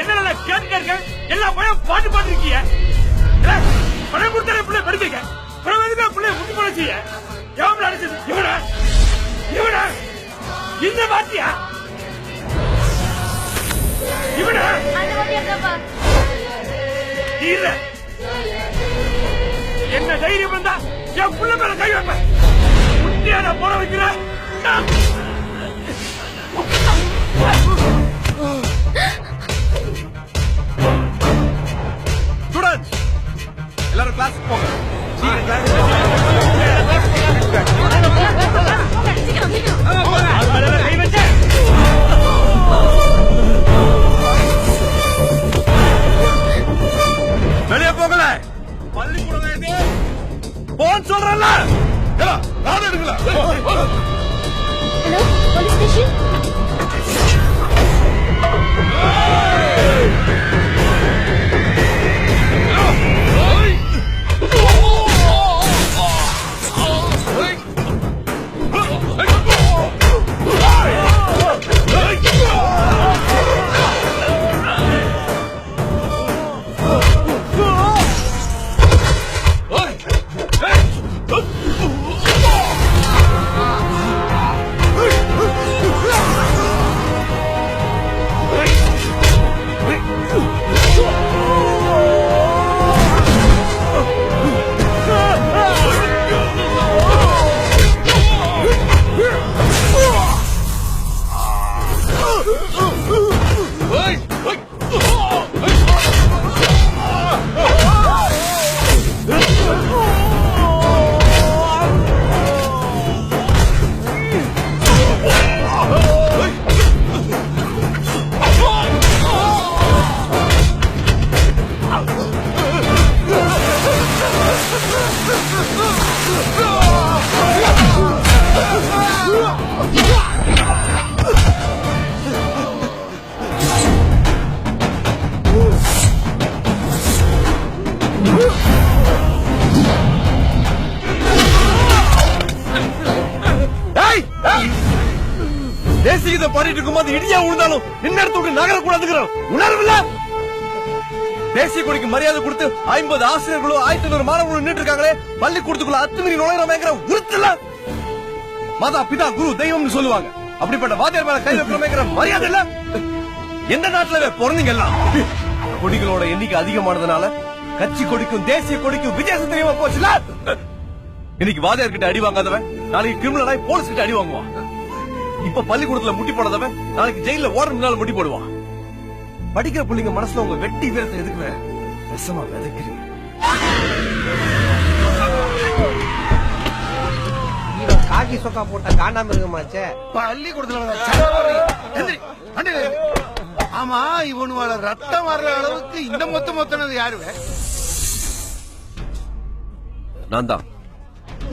என்ன கேட்டு எல்லா பழைய பாட்டு பாட்டுருக்கீங்க பழைய கொடுத்த பிள்ளை படிச்சிருக்க பிள்ளை முட்டி போல செய்ய எவன் அடிச்சது இவன இந்த பாட்டியா இவன என்ன தைரியம் வந்தா என் புள்ள மேல கை வைப்பேன் முட்டியான போட வைக்கிறேன் எல்லாரும் கிளாஸ் போங்க. வெளியே போகல பள்ளிக்கூடம் போன் சொல்றல நான் எடுக்கல. Hello police station. தேசியத்தை பாடிட்டு இருக்கும்போது இடியா விழுந்தாலும் நின்னடத்தோடு நகரக்கூடாதுங்கிறோம் உணர்வுல தேசிய கொடிக்கு மரியாதை கொடுத்து 50 ஆசிரியர்களோ 1500 மாணவர்களும் நின்று இருக்காங்களே பள்ளிக்கூடத்துக்குள்ள அத்துமீறி நுழையிறோமேங்கிற உறுத்தல மாதா பிதா குரு தெய்வம்னு சொல்லுவாங்க. அப்படிப்பட்ட வாத்தியார் மேல கை வைக்கிறோமேங்கிற மரியாதை இல்ல. எந்த நாட்டுல பிறந்தீங்க எல்லாம் கொடிகளோட எண்ணிக்கை அதிகமானதுனால கட்சி கொடிக்கும் தேசிய கொடிக்கும் வித்தியாசம் தெரியாம போச்சுல. இன்னைக்கு வாத்தியார் கிட்ட அடி வாங்காதவன் நாளைக்கு கிரிமினலாய் போலீஸ் கிட்ட அடி வாங்குவான். இப்ப பள்ளிக்கூடத்துல முட்டி போடாதவன் நாளைக்கு ஜெயில ஓடுற முன்னால முட்டி போடுவான். படிக்கிற பிள்ளைங்க மனசுல உங்க வெட்டி வீரத்தை எதுக்குவே விஷமா விதைக்கிறீங்க. காக்கி சொக்கா போட்ட காண்டாம இருக்குமாச்சே பள்ளிக்கூடத்துல. ஆமா இவனோட ரத்தம் வர்ற அளவுக்கு இந்த மொத்தனது யாருவே? நான் தான்.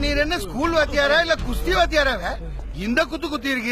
நீர் என்ன ஸ்கூல் வாத்தியாரா இல்ல குஸ்தி வாத்தியாராவே? இந்த குத்து இருக்கு.